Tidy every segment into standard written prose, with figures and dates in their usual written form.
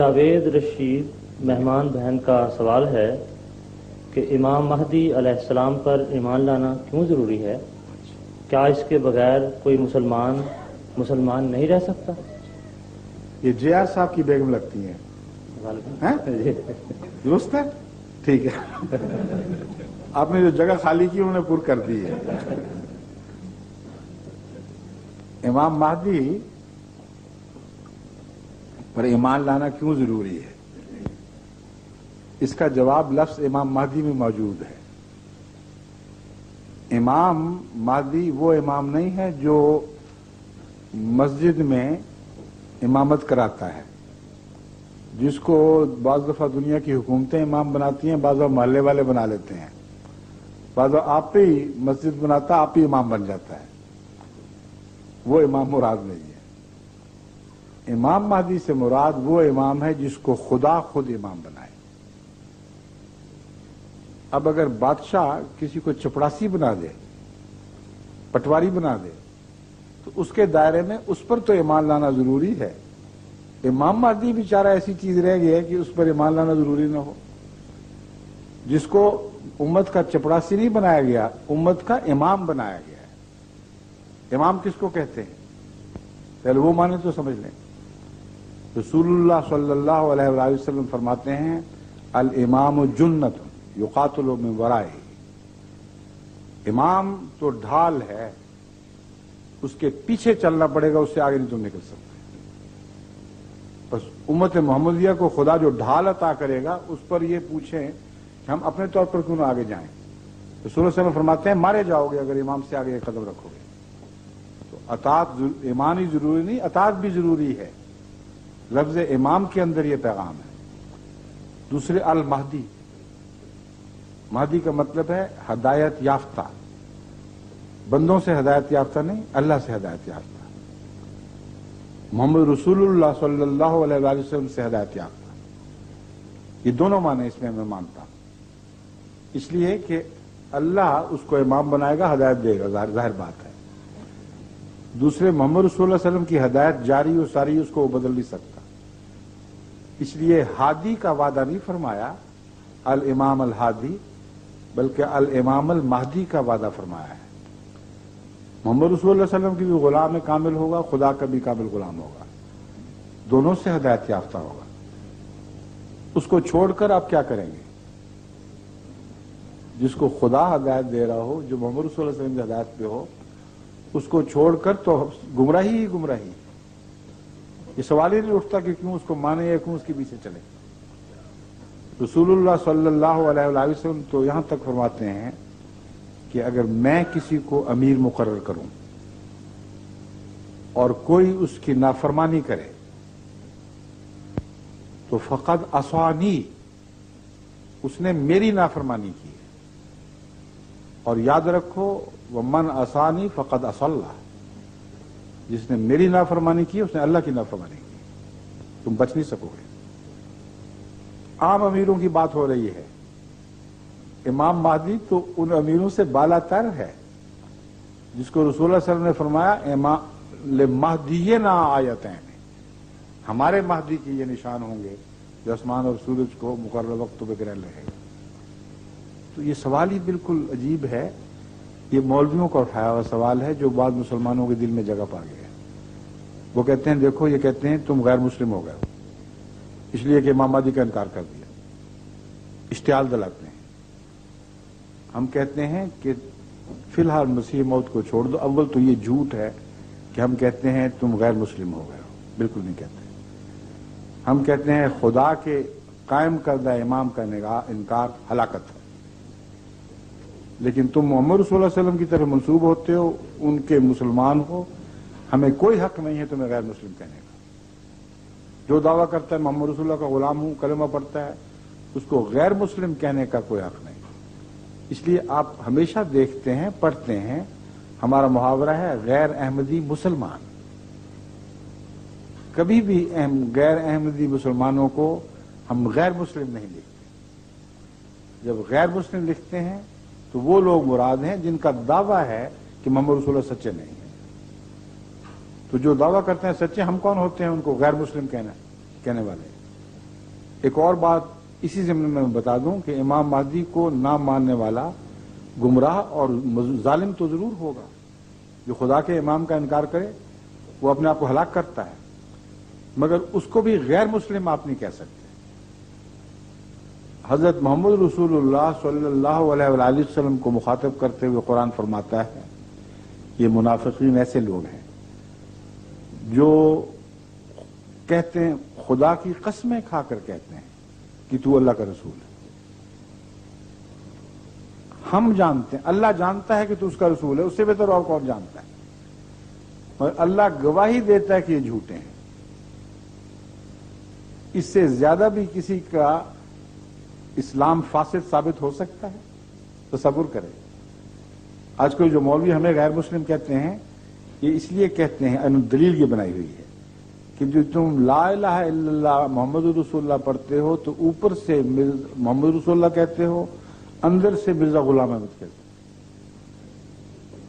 جاوید رشید مہمان بہن کا سوال ہے کہ امام مہدی علیہ السلام پر ایمان لانا کیوں ضروری ہے؟ کیا اس کے بغیر کوئی مسلمان نہیں رہ سکتا؟ یہ جے آر صاحب کی بیگم لگتی ہیں، درست ہے؟ ٹھیک ہے، آپ نے جو جگہ خالی کی انہوں نے پر کر دی ہے۔ امام مہدی پر ایمان لانا کیوں ضروری ہے؟ اس کا جواب لفظ امام مہدی میں موجود ہے۔ امام مہدی وہ امام نہیں ہے جو مسجد میں امامت کراتا ہے، جس کو بعض دفعہ دنیا کی حکومتیں امام بناتی ہیں، بعض دفعہ محلے والے بنا لیتے ہیں، بعض دفعہ آپ ہی مسجد بناتا، آپ ہی امام بن جاتا ہے۔ وہ امام مراد نہیں ہے۔ امام مہدی سے مراد وہ امام ہے جس کو خدا خود امام بنائے۔ اب اگر بادشاہ کسی کو چپڑاسی بنا دے، پٹواری بنا دے، تو اس کے دائرے میں اس پر تو ایمان لانا ضروری ہے۔ امام مہدی بیچارہ ایسی چیز رہ گئی ہے کہ اس پر ایمان لانا ضروری نہ ہو۔ جس کو امت کا چپڑاسی نہیں بنایا گیا، امت کا امام بنایا گیا ہے۔ امام کس کو کہتے ہیں؟ پہلے وہ معنی تو سمجھ لیں۔ رسول اللہ صلی اللہ علیہ وآلہ وسلم فرماتے ہیں الامام جنت یقاتل من ورائہ۔ امام تو ڈھال ہے، اس کے پیچھے چلنا پڑے گا، اس سے آگے نہیں تم نکل سکتے۔ بس امت محمدیہ کو خدا جو ڈھال عطا کرے گا، اس پر یہ پوچھیں کہ ہم اپنے طور پر کیوں نہ آگے جائیں۔ رسول اللہ صلی اللہ علیہ وسلم فرماتے ہیں مارے جاؤ گے اگر امام سے آگے ایک قدم رکھو گے۔ تو اطاعت ایمان ہی ضروری نہیں، اطاعت بھی ضروری ہے۔ لفظ امام کے اندر یہ پیغام ہے۔ دوسرے المہدی، مہدی کا مطلب ہے ہدایت یافتہ، بندوں سے ہدایت یافتہ نہیں، اللہ سے ہدایت یافتہ، محمد رسول اللہ صلی اللہ علیہ وآلہ وسلم سے ہدایت یافتہ۔ یہ دونوں معنی اس میں میں مانتا ہوں، اس لیے کہ اللہ اس کو امام بنائے گا، ہدایت دے گا، ظاہر بات ہے۔ دوسرے محمد رسول اللہ علیہ وسلم کی ہدایت جاری و ساری، اس کو وہ بدل نہیں سکتا۔ اس لیے ہادی کا وعدہ نہیں فرمایا الامام الہادی، بلکہ الامام المہدی کا وعدہ فرمایا ہے۔ محمد رسول اللہ علیہ وسلم کی بھی غلام کامل ہوگا، خدا کا بھی کامل غلام ہوگا، دونوں سے ہدایت یافتہ ہوگا۔ اس کو چھوڑ کر آپ کیا کریں گے؟ جس کو خدا ہدایت دے رہا ہو، جو محمد رسول اللہ علیہ وسلم کی ہدایت پہ ہو، اس کو چھوڑ کر تو گمراہی ہی گمراہی۔ یہ سوال ہی نہیں اٹھتا کہ کیوں اس کو مانے یا کیوں اس کے پیچھے چلے۔ رسول اللہ صلی اللہ علیہ وآلہ وسلم تو یہاں تک فرماتے ہیں کہ اگر میں کسی کو امیر مقرر کروں اور کوئی اس کی نافرمانی کرے تو فقد عصانی، اس نے میری نافرمانی کی ہے۔ اور یاد رکھو ومن عصانی فقد عصى اللہ، جس نے میری نافرمانی کی اس نے اللہ کی نافرمانی کی، تم بچ نہیں سکو گے۔ عام امیروں کی بات ہو رہی ہے، امام مہدی تو ان امیروں سے بالا تر ہے، جس کو رسول اللہ صلی اللہ علیہ وسلم نے فرمایا لمہدینا آیتین، ہمارے مہدی کے یہ نشان ہوں گے جو آسمان اور سورج کو مقرر وقت پہ گرہ لے گا۔ تو یہ سوال ہی بالکل عجیب ہے، یہ مولویوں کا اٹھایا ہوا سوال ہے جو بعض مسلمانوں کے دل میں جگہ پا گیا ہے۔ وہ کہتے ہیں دیکھو، یہ کہتے ہیں تم غیر مسلم ہو گئے ہو اس لیے کہ امام مہدی کا انکار کر دیا، اشتعال دلاتے ہیں۔ ہم کہتے ہیں کہ فی الحال مسیح موت کو چھوڑ دو۔ اول تو یہ جھوٹ ہے کہ ہم کہتے ہیں تم غیر مسلم ہو گئے ہو، بالکل نہیں کہتے۔ ہم کہتے ہیں خدا کے قائم کردہ امام کا انکار ہلاکت ہے، لیکن تم محمد رسول اللہ علیہ وسلم کی طرف منسوب ہوتے ہو، ان کے مسلمان ہو، ہمیں کوئی حق نہیں ہے تمہیں غیر مسلم کہنے کا۔ جو دعویٰ کرتا ہے محمد رسول اللہ کا غلام ہوں، کلمہ پڑھتا ہے، اس کو غیر مسلم کہنے کا کوئی حق نہیں۔ اس لیے آپ ہمیشہ دیکھتے ہیں، پڑھتے ہیں، ہمارا محاورہ ہے غیر احمدی مسلمان۔ کبھی بھی غیر احمدی مسلمانوں کو ہم غیر مسلم نہیں لکھتے۔ جب غیر مسلم لکھتے ہیں تو وہ لوگ مراد ہیں جن کا دعویٰ ہے کہ محمد رسول اللہ سچے نہیں ہیں۔ تو جو دعویٰ کرتے ہیں سچے، ہم کون ہوتے ہیں ان کو غیر مسلم کہنے والے؟ ایک اور بات اسی ضمن میں بتا دوں کہ امام مہدی کو نہ ماننے والا گمراہ اور ظالم تو ضرور ہوگا. جو خدا کے امام کا انکار کرے وہ اپنے آپ کو ہلاک کرتا ہے، مگر اس کو بھی غیر مسلم آپ نہیں کہہ سکتے. حضرت محمد رسول اللہ صلی اللہ علیہ وآلہ وسلم کو مخاطب کرتے ہوئے قرآن فرماتا ہے یہ منافقین ایسے لوگ ہیں جو کہتے ہیں، خدا کی قسمیں کھا کر کہتے ہیں کہ تو اللہ کا رسول ہے. ہم جانتے ہیں، اللہ جانتا ہے کہ تو اس کا رسول ہے، اس سے بہتر اور کون جانتا ہے، اور اللہ گواہی دیتا ہے کہ یہ جھوٹے ہیں. اس سے زیادہ بھی کسی کا اسلام فاسد ثابت ہو سکتا ہے؟ تصور کریں. آج کل جو مولوی ہمیں غیر مسلم کہتے ہیں، یہ اس لیے کہتے ہیں، دلیل یہ بنائی ہوئی ہے کہ جو تم لا الہ الا اللہ محمد رسول اللہ پڑھتے ہو تو اوپر سے محمد رسول اللہ کہتے ہو، اندر سے مرزا غلام احمد کہتے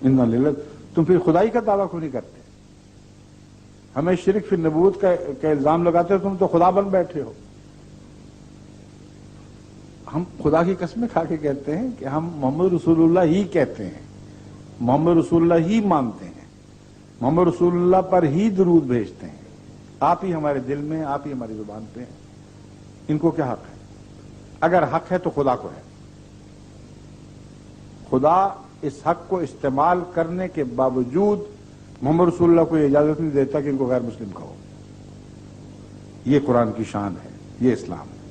ہو. تم پھر خدائی کا دعویٰ کیوں نہیں کرتے؟ ہمیں شرک فی النبوت کا الزام لگاتے ہو، تم تو خدا بن بیٹھے ہو. ہم خدا کی قسمیں کھا کے کہتے ہیں کہ ہم محمد رسول اللہ ہی کہتے ہیں، محمد رسول اللہ ہی مانتے ہیں، محمد رسول اللہ پر ہی درود بھیجتے ہیں. آپ ہی ہمارے دل میں، آپ ہی ہماری زبان پہ ہیں. ان کو کیا حق ہے؟ اگر حق ہے تو خدا کو ہے. خدا اس حق کو استعمال کرنے کے باوجود محمد رسول اللہ کو یہ اجازت نہیں دیتا کہ ان کو غیر مسلم کہو. یہ قرآن کی شان ہے، یہ اسلام ہے.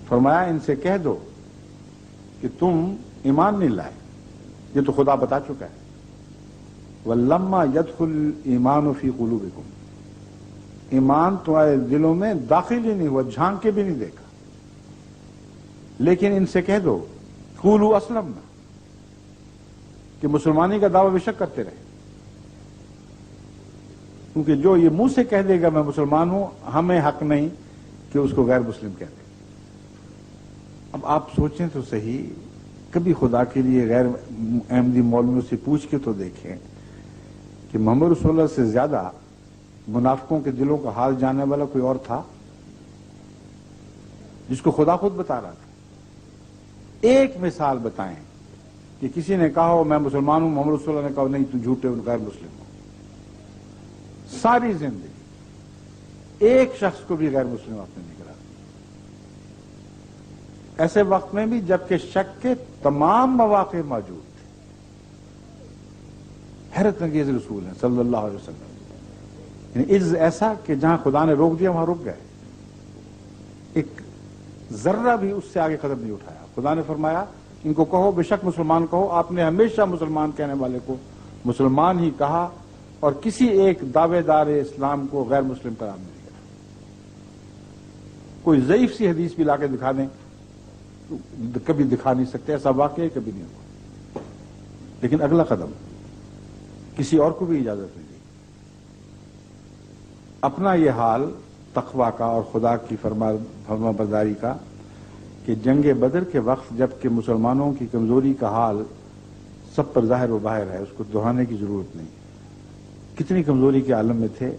فرمایا ان سے کہہ دو کہ تم ایمان نہیں لائے، یہ تو خدا بتا چکا ہے. وَلَمَّا يَدْخُلِ الْإِيمَانُ فِي قُلُوبِكُمْ، ایمان تمہارے دلوں میں داخل ہی نہیں ہوا، جھانک کے بھی نہیں دیکھا. لیکن ان سے کہہ دو قُولُوا أَسْلَمْنَا، کہ مسلمانی کا دعویٰ بے شک کرتے رہے، کیونکہ جو یہ منہ سے کہہ دے گا میں مسلمان ہوں، ہمیں حق نہیں کہ اس کو غیر مسلم کہہ دے. اب آپ سوچیں تو صحیح، کبھی خدا کے لیے غیر احمدی مولویوں سے پوچھ کے تو دیکھیں کہ محمد رسول اللہ سے زیادہ منافقوں کے دلوں کا حال جاننے والا کوئی اور تھا، جس کو خدا خود بتا رہا تھا. ایک مثال بتائیں کہ کسی نے کہا ہو میں مسلمان ہوں، محمد رسول اللہ نے کہا نہیں تم جھوٹے ہو، غیر مسلم ہو. ساری زندگی ایک شخص کو بھی غیر مسلم آپ نے نہیں کرا. ایسے وقت میں بھی جبکہ شک کے تمام مواقع موجود تھے. حیرت انگیز رسول ہیں صلی اللہ علیہ وسلم. یعنی عز ایسا کہ جہاں خدا نے روک دیا وہاں رک گئے، ایک ذرہ بھی اس سے آگے قدم نہیں اٹھایا. خدا نے فرمایا ان کو کہو بے شک مسلمان کہو. آپ نے ہمیشہ مسلمان کہنے والے کو مسلمان ہی کہا اور کسی ایک دعوے دار اسلام کو غیر مسلم قرار نہیں دیا. کوئی ضعیف سی حدیث بھی لا کے دکھا دیں، کبھی دکھا نہیں سکتے، ایسا واقعہ کبھی نہیں ہوا. لیکن اگلا قدم کسی اور کو بھی اجازت نہیں دی. اپنا یہ حال تقویٰ کا اور خدا کی فرما برداری کا کہ جنگ بدر کے وقت جبکہ مسلمانوں کی کمزوری کا حال سب پر ظاہر و باہر ہے، اس کو دہرانے کی ضرورت نہیں. کتنی کمزوری کے عالم میں تھے.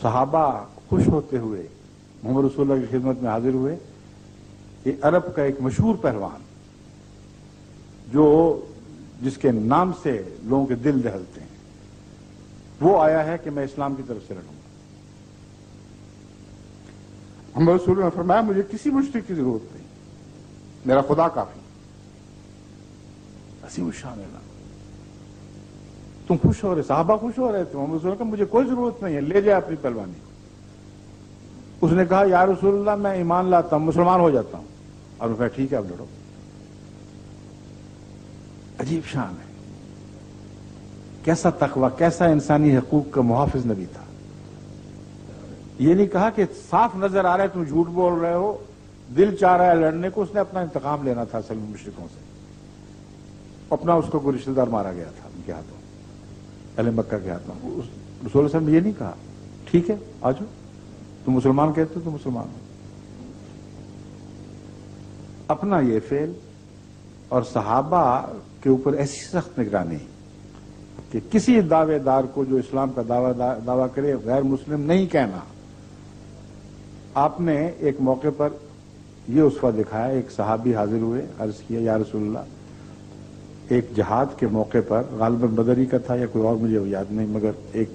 صحابہ خوش ہوتے ہوئے محمد رسول اللہ کی خدمت میں حاضر ہوئے. یہ عرب کا ایک مشہور پہلوان جس کے نام سے لوگوں کے دل دہلتے ہیں، وہ آیا ہے کہ میں اسلام کی طرف سے لڑوں گا. محمد رسول اللہ نے فرمایا مجھے کسی مشرک کی ضرورت نہیں، میرا خدا کافی. عظیم الشان اللہ. تم خوش ہو رہے، صحابہ خوش ہو رہے تھے. محمد رسول اللہ نے کہا مجھے کوئی ضرورت نہیں ہے، لے جائے اپنی پہلوانی. اس نے کہا یا رسول اللہ میں ایمان لاتا ہوں، مسلمان ہو جاتا ہوں. اور میں کہا ٹھیک ہے اب لڑو. عجیب شان ہے. کیسا تقویٰ، کیسا انسانی حقوق کا محافظ نبی تھا. یہ نہیں کہا کہ صاف نظر آ رہا ہے تم جھوٹ بول رہے ہو، دل چاہ رہا ہے لڑنے کو. اس نے اپنا انتقام لینا تھا اصل میں مشرکوں سے. اپنا اس کو کوئی رشتہ دار مارا گیا تھا ان کے ہاتھوں، اہل مکہ کے ہاتھوں. رسول اللہ صلی اللہ علیہ وسلم نے یہ نہیں کہا ٹھیک ہے آ جاؤ، تم مسلمان کہتے ہو تو مسلمان ہو. اپنا یہ فعل اور صحابہ کے اوپر ایسی سخت نگرانی کہ کسی دعوے دار کو جو اسلام کا دعویٰ کرے غیر مسلم نہیں کہنا. آپ نے ایک موقع پر یہ اسوہ دکھایا، ایک صحابی حاضر ہوئے، عرض کیا یا رسول اللہ، ایک جہاد کے موقع پر، غالباً بدری کا تھا یا کوئی اور مجھے یاد نہیں، مگر ایک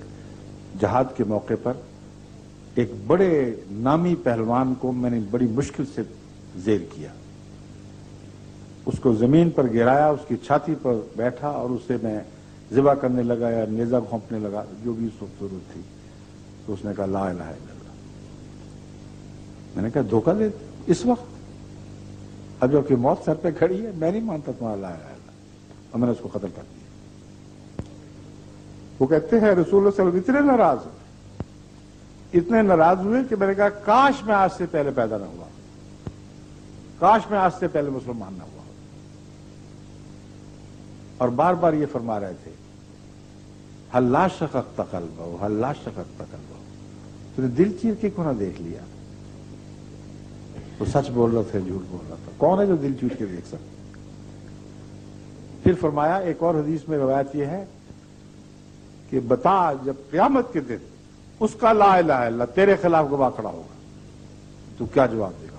جہاد کے موقع پر ایک بڑے نامی پہلوان کو میں نے بڑی مشکل سے زیر کیا، اس کو زمین پر گرایا، اس کی چھاتی پر بیٹھا اور اسے میں ذبح کرنے لگا یا نیزہ گھونپنے لگا، جو بھی اس وقت ضرورت تھی، تو اس نے کہا لا الہ الا اللہ۔ میں نے کہا دھوکہ دے اس وقت، اب جو کہ موت سر پہ کھڑی ہے، میں نہیں مانتا تمہارا لا الہ الا اللہ، اور میں نے اس کو قتل کر دیا۔ وہ کہتے ہیں رسول اللہ صلی اللہ علیہ وسلم اتنے ناراض ہوئے، اتنے ناراض ہوئے کہ میں نے کہا کاش میں آج سے پہلے پیدا نہ ہوا، کاش میں آج سے پہلے مسلمان نہ ہوا۔ اور بار بار یہ فرما رہے تھے حل لا شققت قلبہ، حل لا شققت قلبہ، تو نے دل چیر کے کیوں نہ دیکھ لیا؟ وہ سچ بول رہا تھا جھوٹ بول رہا تھا، کون ہے جو دل چیر کے دیکھ سکتا؟ پھر فرمایا ایک اور حدیث میں روایت یہ ہے کہ بتا جب قیامت کے دن اس کا لا الہ الا اللہ تیرے خلاف گواہ کھڑا ہوگا تو کیا جواب دے گا؟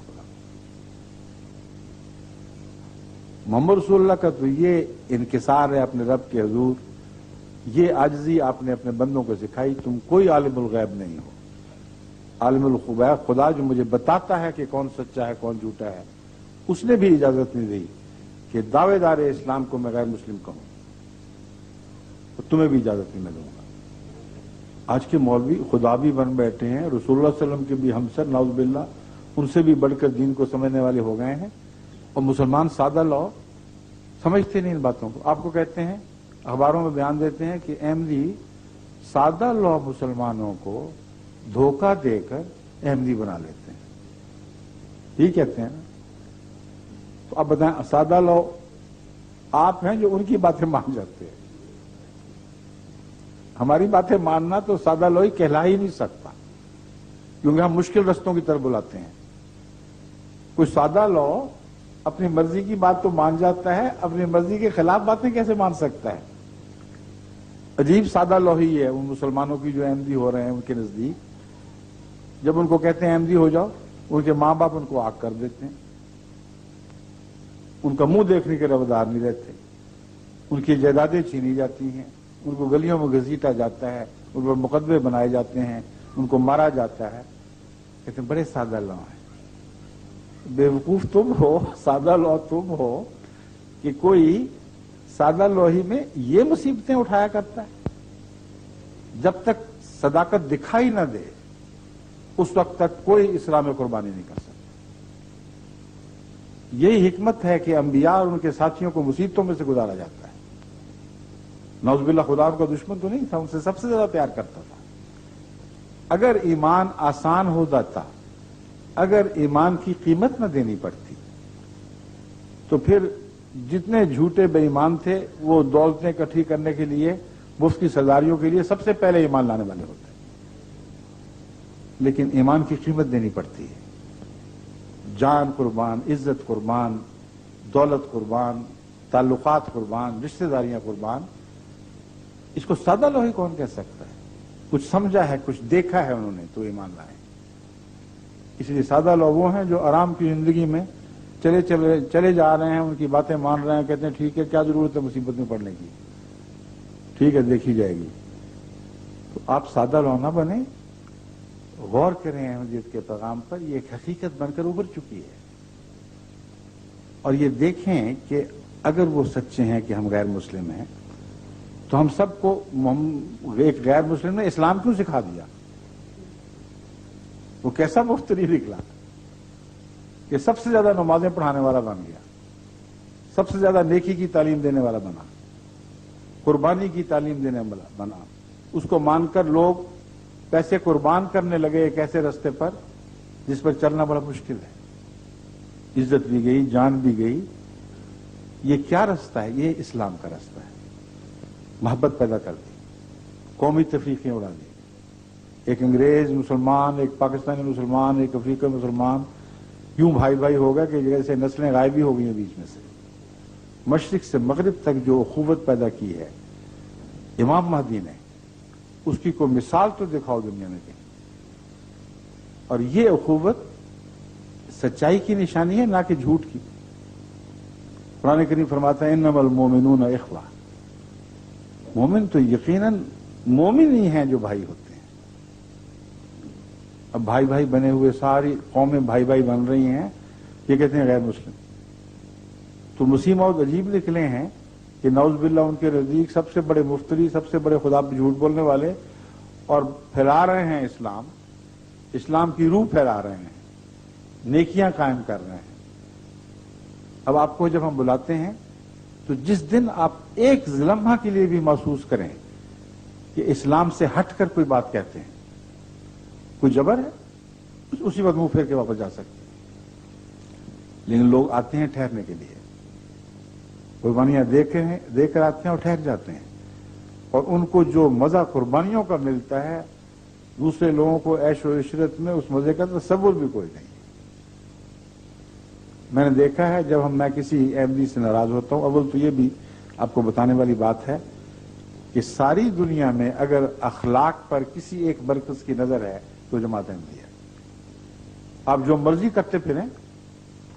محمد رسول اللہ کا تو یہ انکسار ہے اپنے رب کے حضور، یہ عاجزی آپ نے اپنے بندوں کو سکھائی۔ تم کوئی عالم الغیب نہیں ہو، عالم الغیب خدا جو مجھے بتاتا ہے کہ کون سچا ہے کون جھوٹا ہے، اس نے بھی اجازت نہیں دی کہ دعوے دار اسلام کو میں غیر مسلم کہوں، تو تمہیں بھی اجازت نہیں میں دوں گا۔ آج کے مولوی خدا بھی بن بیٹھے ہیں، رسول اللہ صلی اللہ علیہ وسلم کے بھی ہمسر، نعوذ باللہ ان سے بھی بڑھ کر دین کو سمجھنے والے ہو گئے ہیں، اور مسلمان سادہ لو سمجھتے نہیں ان باتوں کو۔ آپ کو کہتے ہیں، اخباروں میں بیان دیتے ہیں کہ احمدی سادہ لو مسلمانوں کو دھوکہ دے کر احمدی بنا لیتے ہیں، یہ کہتے ہیں نا۔ تو اب بتائیں سادہ لو آپ ہیں جو ان کی باتیں مان جاتے ہیں، ہماری باتیں ماننا تو سادہ لو ہی کہلا ہی نہیں سکتا، کیونکہ ہم مشکل رستوں کی طرف بلاتے ہیں۔ کوئی سادہ لو اپنی مرضی کی بات تو مان جاتا ہے، اپنی مرضی کے خلاف باتیں کیسے مان سکتا ہے؟ عجیب سادہ لو ہی ہے ان مسلمانوں کی جو احمدی ہو رہے ہیں ان کے نزدیک۔ جب ان کو کہتے ہیں احمدی ہو جاؤ، ان کے ماں باپ ان کو آگ کر دیتے ہیں، ان کا منہ دیکھنے کے روادار نہیں رہتے، ان کی جائیدادیں چھینی جاتی ہیں، ان کو گلیوں میں گھسیٹا جاتا ہے، ان پر مقدمے بنائے جاتے ہیں، ان کو مارا جاتا ہے۔ کہتے ہیں بڑے سادہ لو ہیں۔ بیوقوف تم ہو، سادہ لو تم ہو کہ کوئی سادہ لوہی میں یہ مصیبتیں اٹھایا کرتا ہے۔ جب تک صداقت دکھائی نہ دے اس وقت تک کوئی اسلام میں قربانی نہیں کر سکتا۔ یہی حکمت ہے کہ انبیاء اور ان کے ساتھیوں کو مصیبتوں میں سے گزارا جاتا ہے۔ نعوذ باللہ خدا ان کا دشمن تو نہیں تھا، ان سے سب سے زیادہ پیار کرتا تھا۔ اگر ایمان آسان ہو جاتا، اگر ایمان کی قیمت نہ دینی پڑتی، تو پھر جتنے جھوٹے بے ایمان تھے وہ دولتیں اکٹھی کرنے کے لیے، مفت کی سرداریوں کے لیے سب سے پہلے ایمان لانے والے ہوتے ہیں۔ لیکن ایمان کی قیمت دینی پڑتی ہے، جان قربان، عزت قربان، دولت قربان، تعلقات قربان، رشتہ داریاں قربان۔ اس کو سادہ لوہی کون کہہ سکتا ہے؟ کچھ سمجھا ہے، کچھ دیکھا ہے انہوں نے تو ایمان لائے۔ اس لیے سادہ لوگ وہ ہیں جو آرام کی زندگی میں چلے جا رہے ہیں، ان کی باتیں مان رہے ہیں، کہتے ہیں ٹھیک ہے کیا ضرورت ہے مصیبت میں پڑنے کی، ٹھیک ہے دیکھی جائے گی۔ تو آپ سادہ لوگ نہ بنیں، غور کریں احمدیت کے پیغام پر، یہ ایک حقیقت بن کر ابھر چکی ہے، اور یہ دیکھیں کہ اگر وہ سچے ہیں کہ ہم غیر مسلم ہیں تو ہم سب کو ایک غیر مسلم نے اسلام کیوں سکھا دیا؟ وہ کیسا مفتری نکلا کہ سب سے زیادہ نمازیں پڑھانے والا بن گیا، سب سے زیادہ نیکی کی تعلیم دینے والا بنا، قربانی کی تعلیم دینے والا بنا۔ اس کو مان کر لوگ پیسے قربان کرنے لگے ایک ایسے رستے پر جس پر چلنا بڑا مشکل ہے۔ عزت بھی گئی، جان بھی گئی۔ یہ کیا رستہ ہے؟ یہ اسلام کا رستہ ہے۔ محبت پیدا کر دی، قومی تفریقیں اڑا دی، ایک انگریز مسلمان، ایک پاکستانی مسلمان، ایک افریقی مسلمان، یوں بھائی بھائی ہو گئے کہ جیسے نسلیں غائب ہی ہو گئی ہیں بیچ میں سے۔ مشرق سے مغرب تک جو اخوت پیدا کی ہے امام مہدی نے، اس کی کوئی مثال تو دکھاؤ دنیا میں کہیں۔ اور یہ اخوت سچائی کی نشانی ہے، نہ کہ جھوٹ کی۔ قرآن کریم فرماتا ہے انما المومنون اخوہ، مومن تو یقیناً مومن ہی ہیں جو بھائی ہوتے ہیں۔ اب بھائی بھائی بنے ہوئے ساری قومیں بھائی بھائی بن رہی ہیں، یہ کہتے ہیں غیر مسلم۔ تو مسیح موعود عجیب نکلے ہیں کہ نعوذ باللہ ان کے نزدیک سب سے بڑے مفتری، سب سے بڑے خدا پہ جھوٹ بولنے والے، اور پھیلا رہے ہیں اسلام کی روح پھیلا رہے ہیں، نیکیاں قائم کر رہے ہیں۔ اب آپ کو جب ہم بلاتے ہیں تو جس دن آپ ایک لمحہ کے لیے بھی محسوس کریں کہ اسلام سے ہٹ کر کوئی بات کہتے ہیں، کوئی جبر ہے، اسی وقت منہ پھیر کے واپس جا سکتے ہیں۔ لیکن لوگ آتے ہیں ٹھہرنے کے لیے، قربانیاں دیکھ کر آتے ہیں اور ٹھہر جاتے ہیں، اور ان کو جو مزہ قربانیوں کا ملتا ہے، دوسرے لوگوں کو عیش و عشرت میں اس مزے کا تصور بھی کوئی نہیں۔ میں نے دیکھا ہے جب میں کسی احمدی سے ناراض ہوتا ہوں، اول تو یہ بھی آپ کو بتانے والی بات ہے کہ ساری دنیا میں اگر اخلاق پر کسی ایک مرکز کی نظر ہے تو جماعت احمدیہ ہے۔ آپ جو مرضی کرتے پھریں،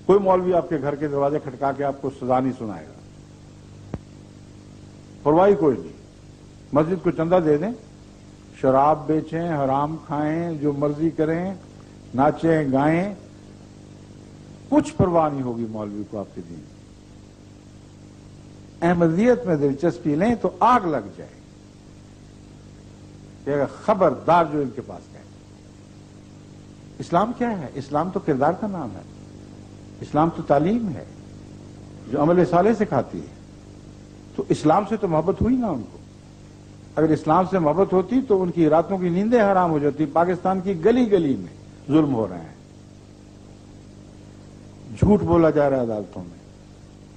کوئی مولوی آپ کے گھر کے دروازے کھٹکا کے آپ کو سزا نہیں سنائے گا، پرواہی کوئی نہیں۔ مسجد کو چندہ دے دیں، شراب بیچیں، حرام کھائیں، جو مرضی کریں، ناچیں گائیں، کچھ پرواہ نہیں ہوگی مولوی کو آپ کے دین۔ احمدیت میں دلچسپی لیں تو آگ لگ جائے کہ خبردار جو ان کے پاس ہے۔ اسلام کیا ہے؟ اسلام تو کردار کا نام ہے، اسلام تو تعلیم ہے جو عمل صالح سکھاتی ہے۔ تو اسلام سے تو محبت ہوئی نا ان کو۔ اگر اسلام سے محبت ہوتی تو ان کی راتوں کی نیندیں حرام ہو جاتی۔ پاکستان کی گلی گلی میں ظلم ہو رہے ہیں، جھوٹ بولا جا رہا ہے عدالتوں میں،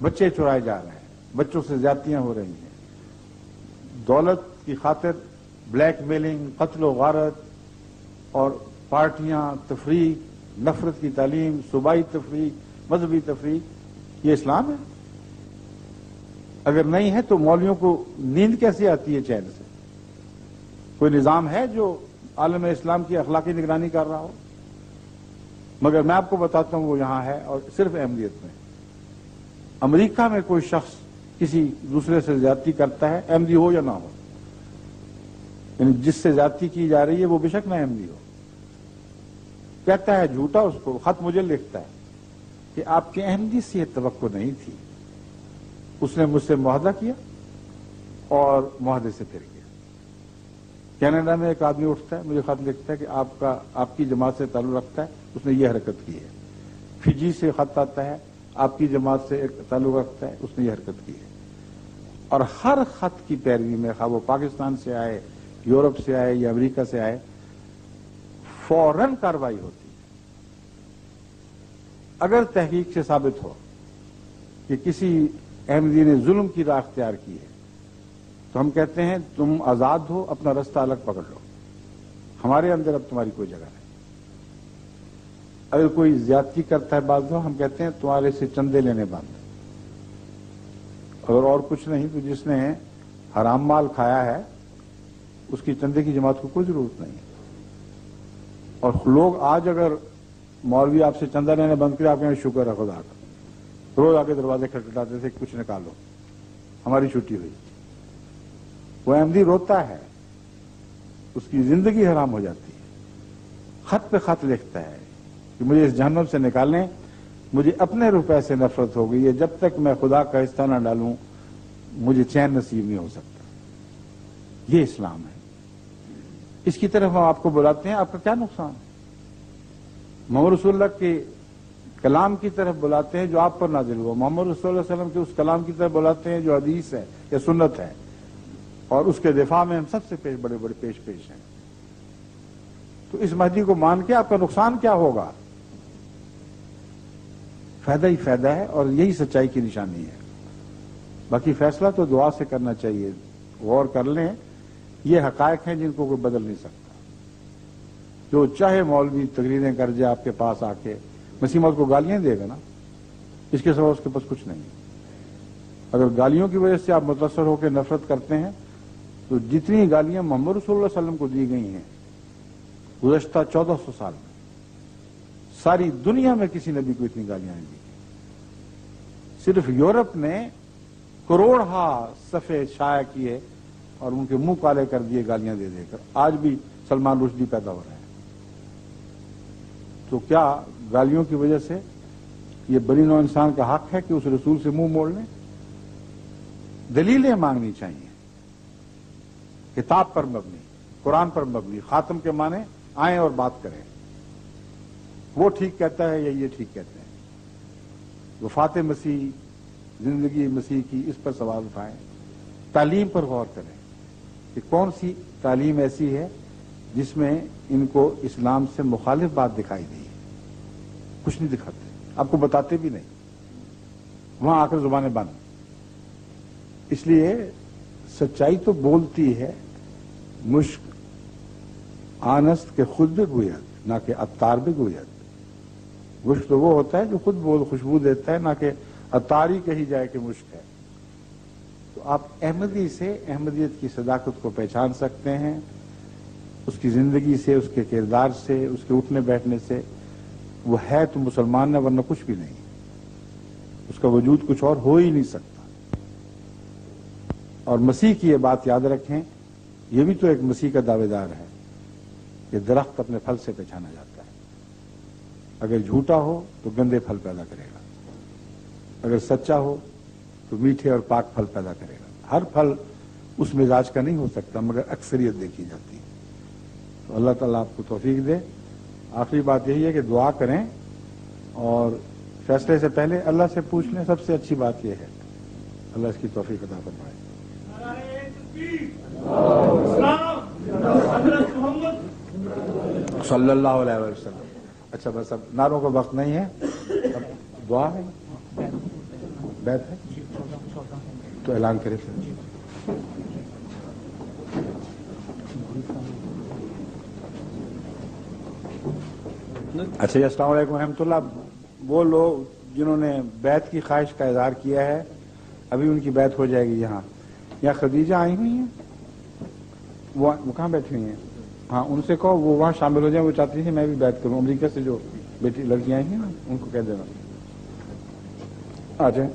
بچے چرائے جا رہے ہیں، بچوں سے زیادتیاں ہو رہی ہیں، دولت کی خاطر بلیک میلنگ، قتل و غارت، اور پارٹیاں، تفریق، نفرت کی تعلیم، صوبائی تفریق، مذہبی تفریق، یہ اسلام ہے؟ اگر نہیں ہے تو مولویوں کو نیند کیسے آتی ہے چین سے؟ کوئی نظام ہے جو عالم اسلام کی اخلاقی نگرانی کر رہا ہو؟ مگر میں آپ کو بتاتا ہوں وہ یہاں ہے، اور صرف احمدیت میں۔ امریکہ میں کوئی شخص کسی دوسرے سے زیادتی کرتا ہے، احمدی ہو یا نہ ہو، یعنی جس سے زیادتی کی جا رہی ہے وہ بے شک نہ احمدی ہو، کہتا ہے جھوٹا، اس کو خط مجھے لکھتا ہے کہ آپ کے احمدی سے یہ توقع نہیں تھی، اس نے مجھ سے معاہدہ کیا اور معاہدے سے پھر گیا۔ کینیڈا میں ایک آدمی اٹھتا ہے، مجھے خط لکھتا ہے کہ آپ کی جماعت سے تعلق رکھتا ہے، اس نے یہ حرکت کی ہے۔ فجی سے خط آتا ہے، آپ کی جماعت سے ایک تعلق رکھتا ہے، اس نے یہ حرکت کی ہے۔ اور ہر خط کی پیروی میں، خواہ وہ پاکستان سے آئے، یورپ سے آئے یا امریکہ سے آئے، فوراً کارروائی ہوتی ہے۔ اگر تحقیق سے ثابت ہو کہ کسی احمدی نے ظلم کی راہ اختیار کی ہے تو ہم کہتے ہیں تم آزاد ہو، اپنا رستہ الگ پکڑ لو، ہمارے اندر اب تمہاری کوئی جگہ نہیں۔ اگر کوئی زیادتی کرتا ہے بعض لوگ، ہم کہتے ہیں تمہارے سے چندے لینے بند، اگر اور کچھ نہیں تو جس نے حرام مال کھایا ہے اس کی چندے کی جماعت کو کوئی ضرورت نہیں۔ اور لوگ آج اگر مولوی آپ سے چندہ لینے بند کرے، آپ کہیں شکر ہے خدا کا، روز آ کے دروازے کھٹکھٹاتے تھے، کچھ نکالو، ہماری چھٹی ہوئی۔ وہ احمدی روتا ہے، اس کی زندگی حرام ہو جاتی ہے، خط پہ خط لکھتا ہے کہ مجھے اس جہنم سے نکالیں، مجھے اپنے روپے سے نفرت ہو گئی ہے، جب تک میں خدا کا حصہ نہ ڈالوں مجھے چین نصیب نہیں ہو سکتا۔ یہ اسلام ہے، اس کی طرف ہم آپ کو بلاتے ہیں، آپ کا کیا نقصان؟ محمد رسول اللہ کے کلام کی طرف بلاتے ہیں جو آپ پر نازل ہوا، محمد رسول اللہ علیہ وسلم کے اس کلام کی طرف بلاتے ہیں جو حدیث ہے یا سنت ہے، اور اس کے دفاع میں ہم سب سے بڑے پیش ہیں۔ تو اس مہدی کو مان کے آپ کا نقصان کیا ہوگا؟ فائدہ ہی فائدہ ہے، اور یہی سچائی کی نشانی ہے۔ باقی فیصلہ تو دعا سے کرنا چاہیے، غور کر لیں، یہ حقائق ہیں جن کو کوئی بدل نہیں سکتا۔ جو چاہے مولوی تقریریں کر جائے آپ کے پاس آ کے، مسیح موعود کو گالیاں دے گا نا، اس کے سوا اس کے پاس کچھ نہیں۔ اگر گالیوں کی وجہ سے آپ متاثر ہو کے نفرت کرتے ہیں تو جتنی گالیاں محمد رسول اللہ صلی اللہ علیہ وسلم کو دی گئی ہیں گزشتہ 1400 سال میں، ساری دنیا میں کسی نبی کو اتنی گالیاں نہیں دی. صرف یورپ نے کروڑہا صفحے شائع کیے اور ان کے منہ کالے کر دیے گالیاں دے دے کر. آج بھی سلمان رشدی پیدا ہو رہے ہیں. تو کیا گالیوں کی وجہ سے یہ بنی نوع انسان کا حق ہے کہ اس رسول سے منہ موڑ لیں؟ دلیلیں مانگنی چاہیے، کتاب پر مبنی، قرآن پر مبنی. خاتم کے معنی آئیں اور بات کریں، وہ ٹھیک کہتا ہے یا یہ ٹھیک کہتے ہیں. وفات مسیح، زندگی مسیح کی، اس پر سوال اٹھائیں. تعلیم پر غور کریں کہ کون سی تعلیم ایسی ہے جس میں ان کو اسلام سے مخالف بات دکھائی دی ہے. کچھ نہیں دکھاتے، آپ کو بتاتے بھی نہیں، وہاں آ کر زبانیں بند. اس لیے سچائی تو بولتی ہے، مشک آنست کے خود بھی گوید نہ کہ عطار بھی گوید. مشک تو وہ ہوتا ہے جو خود بول خوشبو دیتا ہے، نہ کہ عطار ہی کہی جائے کہ مشک ہے. تو آپ احمدی سے احمدیت کی صداقت کو پہچان سکتے ہیں، اس کی زندگی سے، اس کے کردار سے، اس کے اٹھنے بیٹھنے سے. وہ ہے تو مسلمان ہے، ورنہ کچھ بھی نہیں. اس کا وجود کچھ اور ہو ہی نہیں سکتا. اور مسیح کی یہ بات یاد رکھیں، یہ بھی تو ایک مسیح کا دعوے دار ہے کہ درخت اپنے پھل سے پہچانا جاتا ہے. اگر جھوٹا ہو تو گندے پھل پیدا کرے گا، اگر سچا ہو تو میٹھے اور پاک پھل پیدا کرے گا. ہر پھل اس مزاج کا نہیں ہو سکتا، مگر اکثریت دیکھی جاتی ہے. تو اللہ تعالیٰ آپ کو توفیق دے. آخری بات یہی ہے کہ دعا کریں اور فیصلے سے پہلے اللہ سے پوچھ لیں. سب سے اچھی بات یہ ہے. اللہ اس کی توفیق عطا فرمائے. صلی اللہ علیہ وسلم. اچھا بس اب نعروں کا وقت نہیں ہے، اب دعا ہے، بیعت ہے تو اعلان کرے پھر. اچھا جی، السلام علیکم ورحمۃ اللہ. وہ لوگ جنہوں نے بیعت کی خواہش کا اظہار کیا ہے، ابھی ان کی بیعت ہو جائے گی. یہاں خدیجہ آئی ہوئی ہیں، وہ کہاں بیٹھی ہوئی ہیں؟ ہاں، ان سے کہو وہ وہاں شامل ہو جائیں. وہ چاہتی تھی میں بھی بیعت کروں. امریکہ سے جو بیٹی لڑکیاں آئی ہیں نا، ان کو کہہ دینا آ جائیں.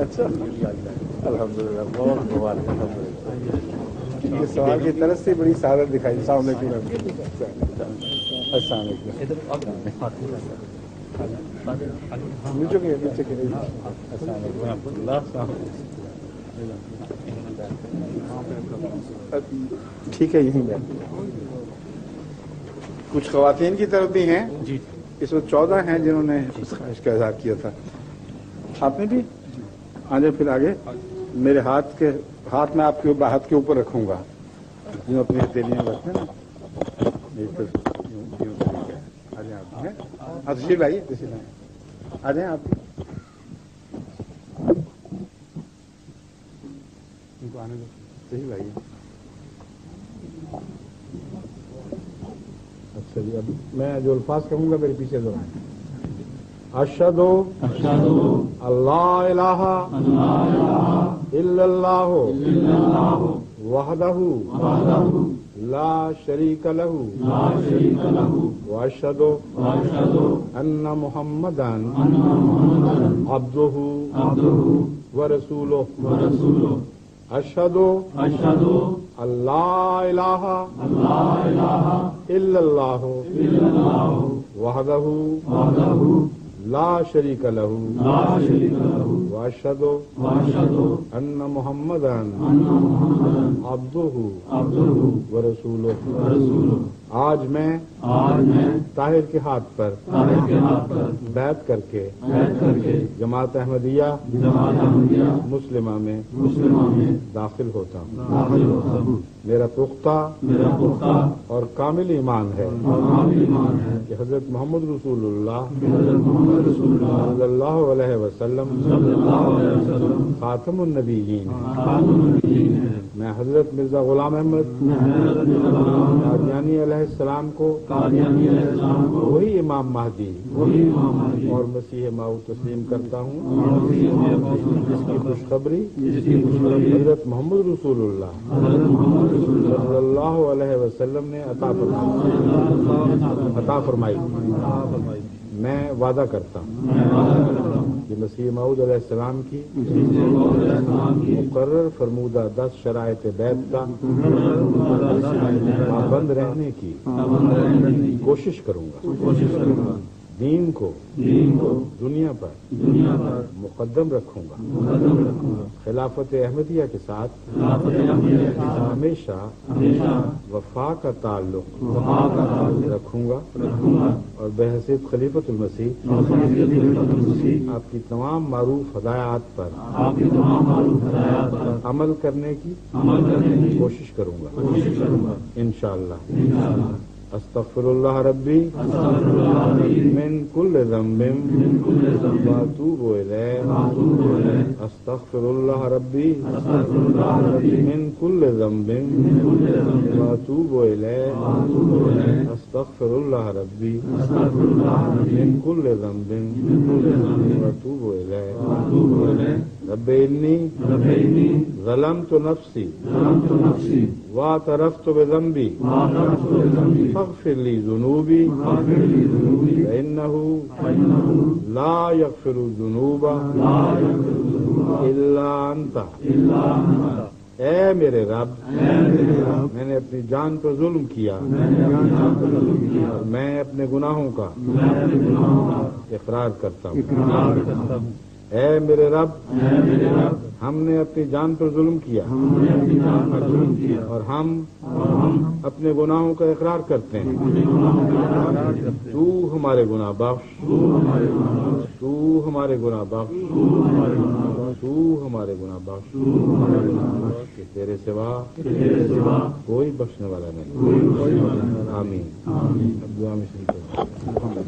اچھا الحمد للہ، بہت مبارک. یہ سوال کی طرف سے بڑی سعادت دکھائی. السلام علیکم. السلام علیکم. ٹھیک ہے، یہیں بیٹھ. کچھ خواتین کی طرف بھی ہیں. اس وقت 14 ہیں جنہوں نے اس خواہش کا اظہار کیا تھا. آپ نے بھی آ جائے پھر آگے. میرے ہاتھ میں آپ کے ہاتھ کے اوپر رکھوں گا، جو اپنی ہتھیلیاں رکھتے ہیں نا. آ جائیں آپ. تشریف لائیے، تشریف لائیے. آ جائیں آپ. ان کو آنے دو. تشریف لائیے. اچھا جی، اب میں جو الفاظ کہوں گا میرے پیچھے دہرائیں. اشہد اللہ الہ الا اللہ وحدہ لا شریک لہ واشہد ان محمدا عبدہ ورسولہ. اشہد اللہ الہ الا اللہ وحدہ لا شریک لہ واشهد ان محمدا عبدہ ورسولہ. آج میں طاہر کے ہاتھ پر بیعت کر کے جماعت احمدیہ مسلمہ میں داخل ہوتا ہوں. میرا پختہ اور کامل ایمان ہے کہ حضرت محمد رسول اللہ صلی اللہ علیہ وسلم خاتم النبیین. میں حضرت مرزا غلام احمد قادیانی علیہ السلام کو وہی امام مہدی اور مسیح موعود تسلیم کرتا ہوں جس کی خوشخبری حضرت محمد رسول اللہ صلی اللہ علیہ وسلم نے عطا فرمائی. میں وعدہ کرتا ہوں کہ مسیح موعود علیہ السلام کی مقرر فرمودہ 10 شرائط بیعت کا پابند رہنے کی کوشش کروں گا. دین کو دنیا پر مقدم رکھوں گا. خلافت احمدیہ کے ساتھ ہمیشہ وفا کا تعلق رکھوں گا اور بحیثیت خلیفۃ المسیح آپ کی تمام معروف ہدایات پر عمل کرنے کی کوشش کروں گا انشاءاللہ. استغفر اللہ ربی من کل ذنب واتوب الیہ. استغفر اللہ ربی من کل ذنب واتوب الیہ. استغفر اللہ ربی من کل ذنب واتوب الیہ. رب انی ظلمت نفسی واعترفت بذنبی فاغفر لی ذنوبی فإنہ لا یغفر الذنوب الا انت. اے میرے رب میں نے اپنی جان پر ظلم کیا اور میں اپنے گناہوں کا اقرار کرتا ہوں. اے میرے رب ہم نے اپنی جان پر ظلم کیا اور ہم اپنے گناہوں کا اقرار کرتے ہیں. تو ہمارے گناہ بخش، تو ہمارے گناہ بخش، تو ہمارے گناہ بخش کہ تیرے سوا کوئی بخشنے والا نہیں. آمین. اب دعا میں شریک ہو.